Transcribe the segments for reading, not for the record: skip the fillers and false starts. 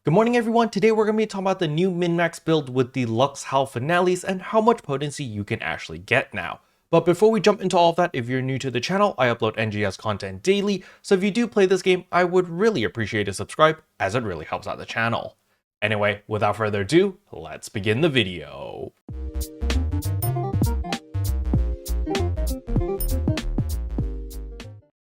Good morning everyone, today we're going to be talking about the new min-max build with the Lux Hal Finales and how much potency you can actually get now. But before we jump into all of that, if you're new to the channel, I upload NGS content daily, so if you do play this game, I would really appreciate a subscribe as it really helps out the channel. Anyway, without further ado, let's begin the video.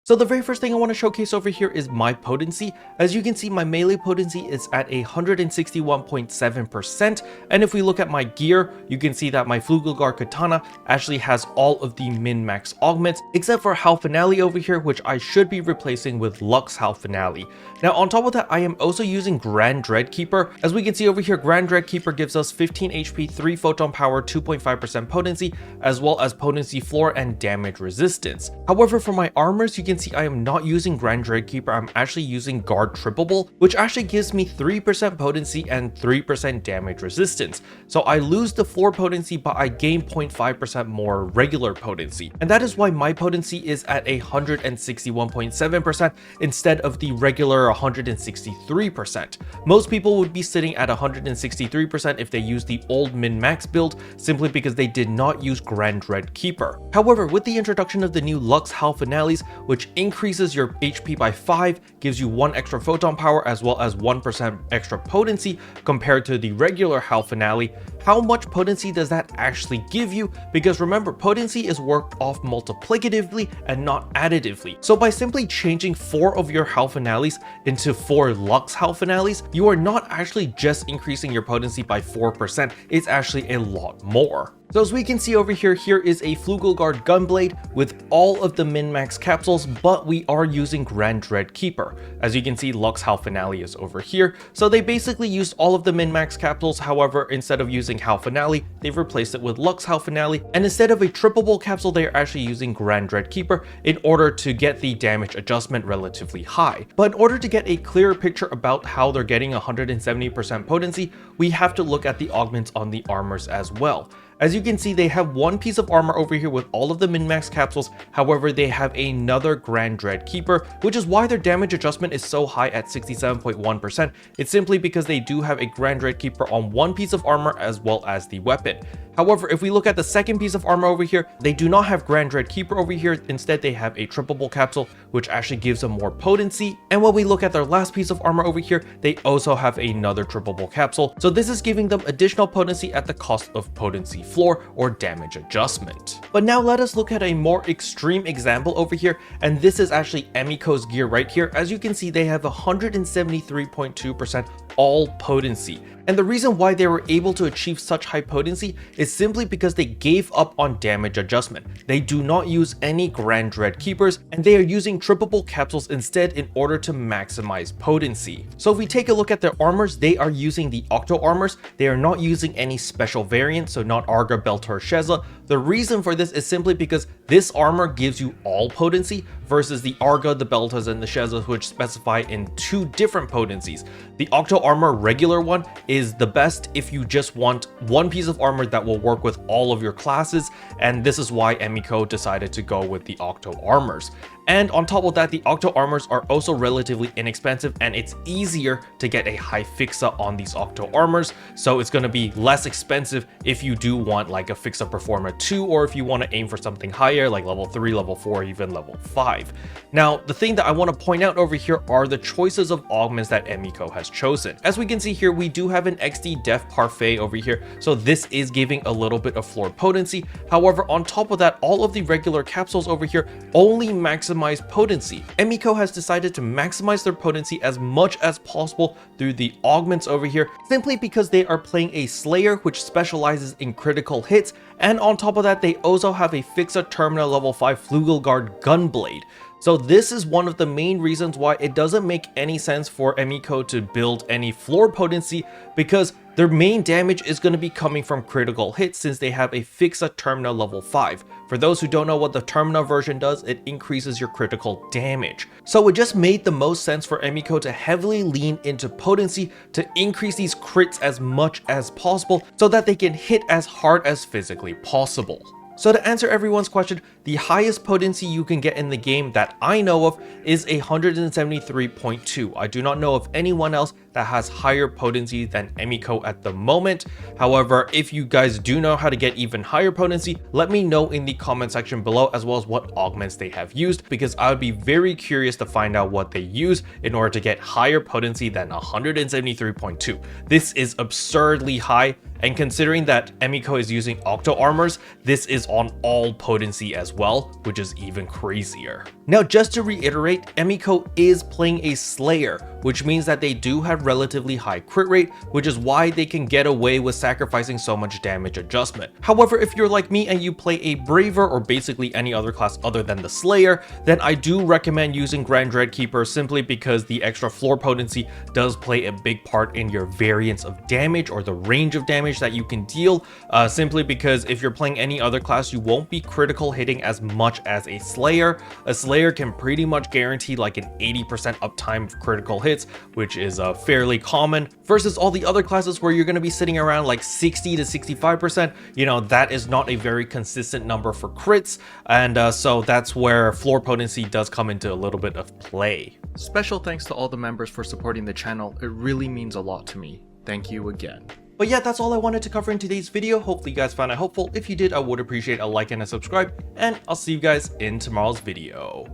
So the very first thing I want to showcase over here is my potency. As you can see, my melee potency is at 161.7%, and if we look at my gear, you can see that my Flugelguard Katana actually has all of the min-max augments, except for Hal Finale over here, which I should be replacing with Lux Hal Finale. Now on top of that, I am also using Grand Dreadkeeper. As we can see over here, Grand Dreadkeeper gives us 15 HP, 3 photon power, 2.5% potency, as well as Potency Floor and damage resistance. However, for my armors, you can see I am not using Grand Dreadkeeper, I'm actually using Guard Trippable, which actually gives me 3% potency and 3% damage resistance. So I lose the floor potency, but I gain 0.5% more regular potency. And that is why my potency is at 161.7% instead of the regular 163%. Most people would be sitting at 163% if they use the old min-max build, simply because they did not use Grand Dreadkeeper. However, with the introduction of the new Lux Hal Finales, which increases your HP by 5, gives you 1 extra photon power as well as 1% extra potency compared to the regular Hal Finale. How much potency does that actually give you? Because remember, potency is worked off multiplicatively and not additively. So by simply changing 4 of your Hal Finales into 4 Lux Hal Finales, you are not actually just increasing your potency by 4%, it's actually a lot more. So as we can see over here, here is a Flugelguard Gunblade with all of the min-max capsules, but we are using Grand Dreadkeeper. As you can see, Lux Hal Finale is over here. So they basically used all of the min-max capsules. However, instead of using Hal Finale, they've replaced it with Lux Hal Finale. And instead of a trippable capsule, they are actually using Grand Dreadkeeper in order to get the damage adjustment relatively high. But in order to get a clearer picture about how they're getting 170% potency, we have to look at the augments on the armors as well. As you can see, they have one piece of armor over here with all of the min-max capsules. However, they have another Grand Dreadkeeper, which is why their damage adjustment is so high at 67.1%. It's simply because they do have a Grand Dreadkeeper on one piece of armor as well as the weapon. However, if we look at the second piece of armor over here, they do not have Grand Dreadkeeper over here. Instead, they have a trippable capsule, which actually gives them more potency. And when we look at their last piece of armor over here, they also have another trippable capsule. So this is giving them additional potency at the cost of Potency Floor or damage adjustment. But now let us look at a more extreme example over here. And this is actually Emiko's gear right here. As you can see, they have 173.2% all potency. And the reason why they were able to achieve such high potency is simply because they gave up on damage adjustment. They do not use any Grand Dreadkeepers, and they are using trippable capsules instead in order to maximize potency. So if we take a look at their armors, they are using the Octo armors. They are not using any special variants, so not Arga, Belter, or Sheza. The reason for this is simply because this armor gives you all potency versus the Arga, the Beltas, and the Shezas, which specify in 2 different potencies. The Octo armor regular one is the best if you just want one piece of armor that will work with all of your classes, and this is why Emiko decided to go with the Octo armors. And on top of that, the Octo armors are also relatively inexpensive, and it's easier to get a high fixa on these Octo armors, so it's going to be less expensive if you do want like a fixa Performa 2, or if you want to aim for something higher like level 3, level 4, even level 5. Now, the thing that I want to point out over here are the choices of augments that Emiko has chosen. As we can see here, we do have an XD Def Parfait over here, so this is giving a little bit of floor potency. However, on top of that, all of the regular capsules over here only maximize potency. Emiko has decided to maximize their potency as much as possible through the augments over here, simply because they are playing a Slayer which specializes in critical hits, and on top of that, they also have a Fixa Termina level 5 Flugelguard Gunblade. So this is one of the main reasons why it doesn't make any sense for Emiko to build any floor potency, because their main damage is going to be coming from critical hits since they have a Fixa Termina level 5. For those who don't know what the Termina version does, it increases your critical damage. So it just made the most sense for Emiko to heavily lean into potency to increase these crits as much as possible so that they can hit as hard as physically possible. So to answer everyone's question, the highest potency you can get in the game that I know of is 173.2. I do not know of anyone else that has higher potency than Emiko at the moment. However, if you guys do know how to get even higher potency, let me know in the comment section below, as well as what augments they have used, because I would be very curious to find out what they use in order to get higher potency than 173.2. This is absurdly high, and considering that Emiko is using octo armors, this is on all potency as well, which is even crazier. Now, just to reiterate, Emiko is playing a Slayer, which means that they do have relatively high crit rate, which is why they can get away with sacrificing so much damage adjustment. However, if you're like me and you play a Braver or basically any other class other than the Slayer, then I do recommend using Grand Dreadkeeper, simply because the extra floor potency does play a big part in your variance of damage or the range of damage that you can deal, simply because if you're playing any other class, you won't be critical hitting as much as a Slayer. A Slayer can pretty much guarantee like an 80% uptime of critical hits, which is fairly common, versus all the other classes where you're going to be sitting around like 60 to 65%. You know, that is not a very consistent number for crits, and so that's where floor potency does come into a little bit of play. Special thanks to all the members for supporting the channel. It really means a lot to me. Thank you again. But yeah, that's all I wanted to cover in today's video. Hopefully you guys found it helpful. If you did, I would appreciate a like and a subscribe, and I'll see you guys in tomorrow's video.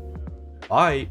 Bye.